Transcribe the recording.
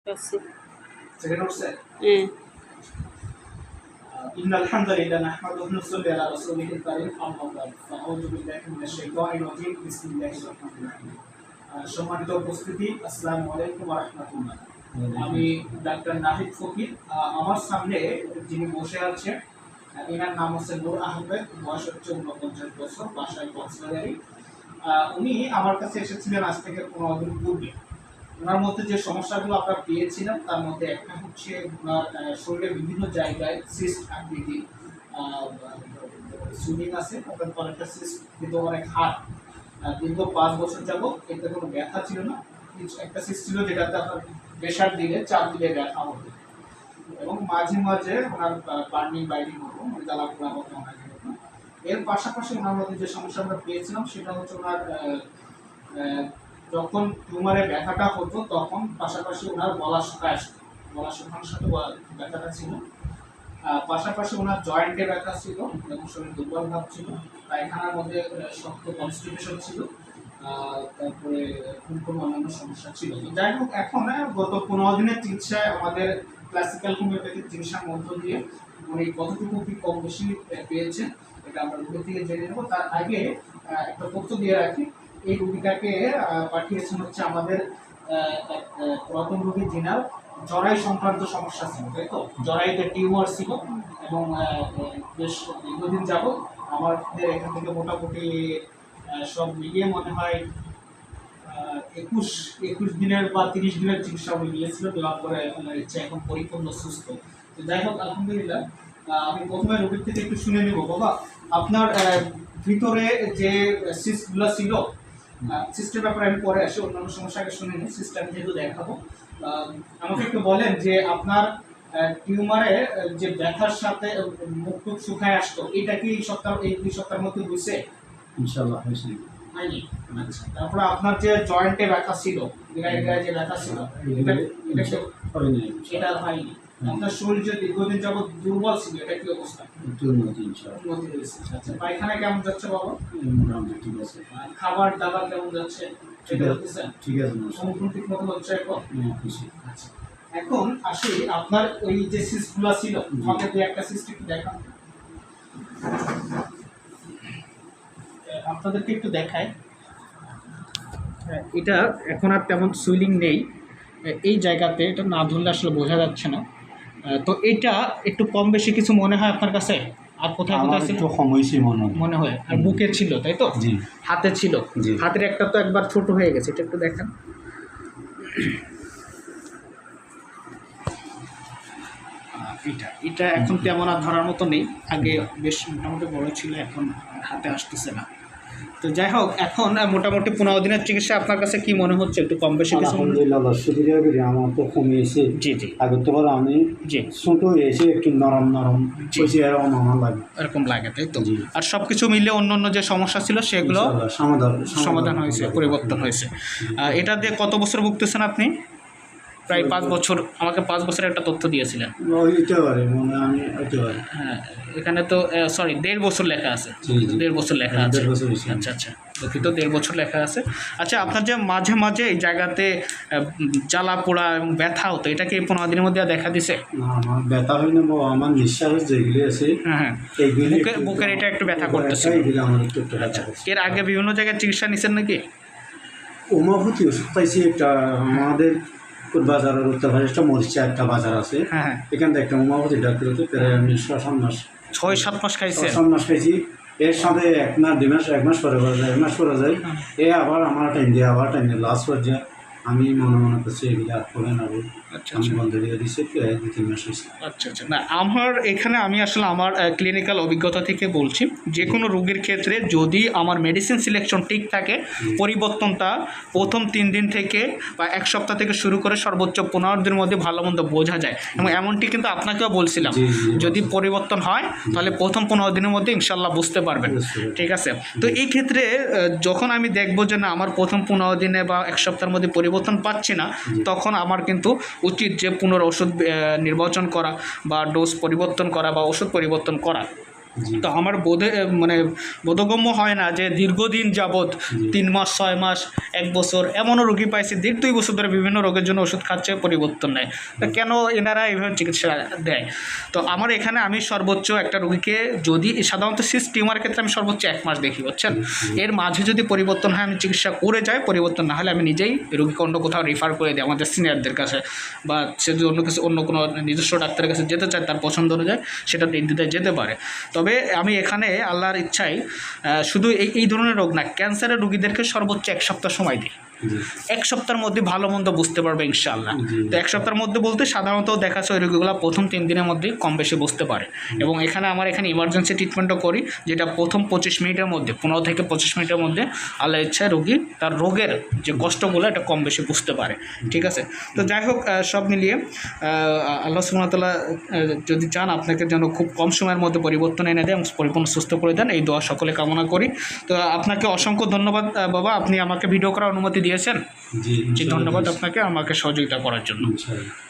بس. إيه. إن الحمد لله نحمده ونصلي على رسوله الكريم أما بعد فأعوذ بالله من الشيطان الرجيم بسم الله الرحمن الرحيم সম্মানিত উপস্থিতি আসসালামু আলাইকুম ওয়া রাহমাতুল্লাহ। আমি ডাক্তার নাহিদ ফকির। আমার সামনে যিনি বসে আছেন এনার নাম হচ্ছে নূর আহমেদ, বয়স হচ্ছে 49 বছর, বাসায় কক্সবাজারে। উনি আমার কাছে এসেছিলেন আজ থেকে 15 দিন পূর্বে। ওনার মধ্যে যে সমস্যাগুলো আমরা পেয়েছিলাম তার মধ্যে একটা হচ্ছে ওনার শরীরের বিভিন্ন জায়গায় সিস্ট আকৃতি সুইমিং আছে, ওখানে অনেকটা সিস্ট কিন্তু অনেক হার্ড। দীর্ঘ 5 বছর যাবত এতে কোনো ব্যথা ছিল না। একটা সিস্ট ছিল যেটাতে আপনার প্রেশার দিলে চাপ দিলে ব্যথা হতো, এবং মাঝে মাঝে ওনার বার্নিং বাইরিং হতো, জ্বালা পোড়া হতো অনেক। এর পাশাপাশি ওনার মধ্যে যে সমস্যা আমরা পেয়েছিলাম সেটা হচ্ছে ওনার যখন টিউমারে ব্যথাটা হতো তখন পাশাপাশি ওনার গলা শুকায় আসতো, গলা শুকানোর সাথে ব্যথাটা ছিল। পাশাপাশি ওনার জয়েন্টে ব্যথা ছিল এবং শরীর দুর্বল ভাব ছিল, পায়খানার মধ্যে শক্ত কনস্টিপেশন ছিল, তারপরে কোনো অন্যান্য সমস্যা ছিল। তো যাই হোক, এখন গত 15 দিনের চিকিৎসায় আমাদের ক্লাসিক্যাল হোমিওপ্যাথিক চিকিৎসার মধ্য দিয়ে উনি কতটুকু কি কম বেশি পেয়েছেন এটা আমরা রোগীর থেকে জেনে নেব। তার আগে একটা তথ্য দিয়ে রাখি, এই রোগীটাকে পাঠিয়েছেন হচ্ছে আমাদের পুরাতন রোগী যিনার জরায়ু সংক্রান্ত সমস্যা ছিল, তাই তো? জরায়ুতে টিউমার ছিল এবং বেশ দীর্ঘদিন যাবত আমাদের এখান থেকে মোটামুটি সব মিলিয়ে মনে হয় 21 দিনের বা 30 দিনের চিকিৎসা উনি নিয়েছিল, দেওয়ার পরে এখন পরিপূর্ণ সুস্থ। তো যাই হোক, আলহামদুলিল্লাহ। আমি প্রথমে রোগীর থেকে একটু শুনে নেব। বাবা, আপনার ভিতরে যে সিস্টগুলো ছিল, সিস্টের ব্যাপারে আমি পরে আসি, অন্যান্য সমস্যাকে শুনে নিই, সিস্টেম যেহেতু দেখাবো। আমাকে একটু বলেন যে আপনার টিউমারে যে ব্যথার সাথে মুখ টুক শুকায় আসতো, এটা কি এই 2 সপ্তাহের মধ্যে হয়েছে? ইনশাআল্লাহ হয়েছে। হয়নি? আচ্ছা। তারপরে আপনার যে জয়েন্টে ব্যথা ছিল, গায়ে যে ব্যথা ছিল, এটা হয়নি। আপনার শরীর যে দীর্ঘদিন যাবত দুর্বল ছিল, এটা কি অবস্থা? উন্নতি হয়েছে। আচ্ছা, পায়খানা কেমন যাচ্ছে বাবা? ঠিক আছে। খাবার দাবার কেমন যাচ্ছে? ঠিক আছে। সম্পূর্ণ ঠিক মতো হচ্ছে এখন? আচ্ছা, এখন আসি আপনার ওই যে সিস্টগুলো ছিল, আমাকে একটা সিস্ট একটু দেখান, আপনাদেরকে একটু দেখায়। এটা এখন আর তেমন সুইলিং নেই এই জায়গাতে, এটা না ধরলে আসলে বোঝা যাচ্ছে না। তো এটা একটু কম বেশি কিছু মনে হয় আপনার কাছে? আর কোথায় কোথায় ছিল? মনে হয়। আর বুকে ছিল, তাই তো? হাতে ছিল। হাতের একটা তো একবার ছোট হয়ে গেছে, এটা একটু দেখান। এটা এখন তেমন আর ধরার মতো নেই, আগে বেশ মোটামুটি বড় ছিল, এখন হাতে আসতেছে না। তো যাই হোক, এখন মোটামুটি 15 দিনের চিকিৎসা আপনার কাছে কি মনে হচ্ছে? একটু কম বেশি কিছু? আলহামদুলিল্লাহ, আমার তো কমিয়েছে। জি জি। আগের তো আমি ছোট হয়েছে, একটু নরম এরকম লাগে, তাই তো? আর সব কিছু মিলে অন্য যে সমস্যা ছিল সেগুলো সমাধান হয়েছে, পরিবর্তন হয়েছে। এটা দিয়ে কত বছর ভুগতেছেন আপনি? প্রায় 5 বছর। আমাকে 5 বছরের একটা তথ্য দিয়েছিলেন। হ্যাঁ, এখানে তো সরি 1.5 বছর লেখা আছে। 1.5 বছর লেখা আছে। আচ্ছা আচ্ছা, দুঃখিত, 1.5 বছর লেখা আছে। আচ্ছা, আপনার যে মাঝে মাঝে এই জায়গাতে জ্বালা পোড়া এবং ব্যথা হতো, এটা কি 15 দিনের মধ্যে দেখা দিছে? ব্যথা হয় না, আমার নিঃশ্বাস যেগুলি আছে, হ্যাঁ, বুকের এটা একটু ব্যথা করতেছে। আচ্ছা, এর আগে বিভিন্ন জায়গায় চিকিৎসা নিছেন নাকি? হোমিওপ্যাথি ওষুধ পাইছি একটা, আমাদের বাজারের উত্তর ভাষা একটা মরিচা একটা বাজার আছে, এখান থেকে একটা হোমিওপ্যাথি ডাক্তার হতে প্রায় আমি 6-7 মাস খাইছি। 7 মাস খাইছি। এর সাথে 1 মাস 2 মাস 1 মাস পরে যায়, 1 মাস পরে যায়। আবার আমার টাইম দিয়ে লাস্ট পর্যায়ে আমি মনে করছি এগুলো আর করে নেবো। আমি বন্ধ দিয়ে দিচ্ছি, 2-3 মাস হয়েছে। আচ্ছা। না, আমার এখানে আমি আসলে আমার ক্লিনিক্যাল অভিজ্ঞতা থেকে বলছি, যে কোনো রোগীর ক্ষেত্রে যদি আমার মেডিসিন সিলেকশন ঠিক থাকে, পরিবর্তনটা প্রথম 3 দিন থেকে বা 1 সপ্তাহ থেকে শুরু করে সর্বোচ্চ 15 দিনের মধ্যে ভালো মন্দ বোঝা যায়। এবং এমনটি কিন্তু আপনাকেও বলছিলাম, যদি পরিবর্তন হয় তাহলে প্রথম 15 দিনের মধ্যে ইনশাল্লাহ বুঝতে পারবেন। ঠিক আছে? তো এই ক্ষেত্রে যখন আমি দেখবো যে না, আমার প্রথম 15 দিনে বা 1 সপ্তাহের মধ্যে পরিবর্তন পাচ্ছি না, তখন আমার কিন্তু উচিত যে ওষুধ নির্বাচন করা বা ডোজ পরিবর্তন করা বা ওষুধ পরিবর্তন করা। জি। তো আমার মানে বোধগম্য হয় না যে দীর্ঘদিন যাবৎ 3 মাস 6 মাস 1 বছর এমনও রোগী পাইছে 1.5-2 বছর ধরে বিভিন্ন রোগের জন্য ওষুধ খাচ্ছে, পরিবর্তন নেয়। তো কেন এনারা এইভাবে চিকিৎসা দেয়? তো আমার এখানে আমি সর্বোচ্চ একটা রোগীকে, যদি সাধারণত সিস্ট টিউমার ক্ষেত্রে আমি সর্বোচ্চ 1 মাস দেখি, বুঝছেন। এর মাঝে যদি পরিবর্তন হয় আমি চিকিৎসা করে যাই, পরিবর্তন না হলে আমি নিজেই রোগীকে অন্য কোথাও রেফার করে দিই আমাদের সিনিয়রদের কাছে, বা সে যদি অন্য কোনো নিজস্ব ডাক্তারের কাছে যেতে চায় তার পছন্দ অনুযায়ী সেটা নির্দ্বিধায় যেতে পারে। তবে আমি এখানে আল্লাহর ইচ্ছায় শুধু এই ধরনের রোগ না, ক্যান্সারের রোগীদেরকে সর্বোচ্চ 1 সপ্তাহ সময় দিই। 1 সপ্তাহের মধ্যে ভালো মন্দ বুঝতে পারবে ইনশাআল্লাহ। তো 1 সপ্তাহের মধ্যে বলতে সাধারণত দেখা যাচ্ছে ওই রোগীগুলো প্রথম 3 দিনের মধ্যেই কম বেশি বুঝতে পারে। এবং এখানে আমার এখানে ইমার্জেন্সি ট্রিটমেন্টও করি, যেটা প্রথম 25 মিনিটের মধ্যে, 15 থেকে 25 মিনিটের মধ্যে আল্লাহর ইচ্ছায় রোগী তার রোগের যে কষ্টগুলো এটা কম বেশি বুঝতে পারে। ঠিক আছে, তো যাই হোক সব মিলিয়ে আল্লাহ সুবহানাহু ওয়া তাআলা যদি চান আপনাকে যেন খুব কম সময়ের মধ্যে পরিবর্তন এনে দেয় এবং পরিপূর্ণ সুস্থ করে দেন, এই দোয়া সকলে কামনা করি। তো আপনাকে অসংখ্য ধন্যবাদ বাবা, আপনি আমাকে ভিডিও করার অনুমতি দিয়েছেন। জি, ধন্যবাদ আপনাকে আমাকে সহযোগিতা করার জন্য। ইনশাআল্লাহ।